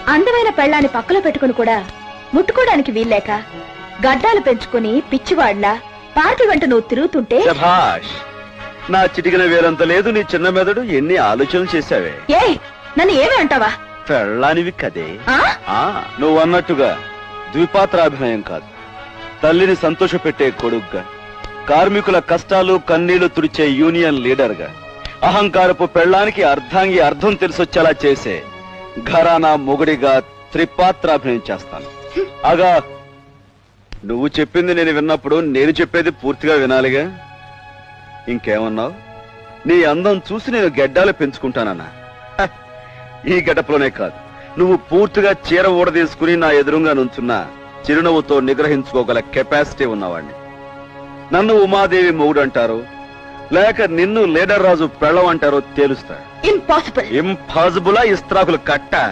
అందమైన పెళ్ళాన్ని పక్కలో పెట్టుకుని కూడా ముట్టుకోవడానికి వీల్లేక గడ్డాలు పెంచుకుని పిచ్చివాడ్లా పార్టీ వెంట నువ్వు తిరుగుతుంటే శభాష్. నా చిటికిన వేరంత లేదు నీ చిన్న మెదడు. ఎన్ని ఆలోచనలు చేశావే. ఏ నన్ను ఏమి అంటావా? పెళ్ళానివి కదే. ఆ? నువ్వు అన్నట్టుగా ద్విపాత్రాభినయం కాదు, తల్లిని సంతోషపెట్టే కొడుగ్గా, కార్మికుల కష్టాలు కన్నీళ్లు తుడిచే యూనియన్ లీడర్గా, అహంకారపు పెళ్ళానికి అర్ధాంగి అర్థం తెలిసొచ్చేలా చేసే ఘరానా మొగుడిగా త్రిపాత్రాభినయం చేస్తాను. అగా నువ్వు చెప్పింది నేను విన్నప్పుడు నేను చెప్పేది పూర్తిగా వినాలిగా. ఇంకేమన్నావు? నీ అందం చూసి నేను గెడ్డాలు పెంచుకుంటానన్నా. హ, ఈ గడపలోనే కాదు, నువ్వు పూర్తిగా చీర ఊడదీసుకుని నా ఎదురుగా నుంచున్నా చిరునవ్వుతో నిగ్రహించుకోగల కెపాసిటీ ఉన్నవాడిని. నన్ను ఉమాదేవి మొగుడు అంటారు, లేక నిన్ను లీడర్ రాజు పెళ్ళం అంటారో తేలుస్తా. ఇంపాసిబుల్. ఇంపాసిబులా ఇస్త్రాకులు కట్ట?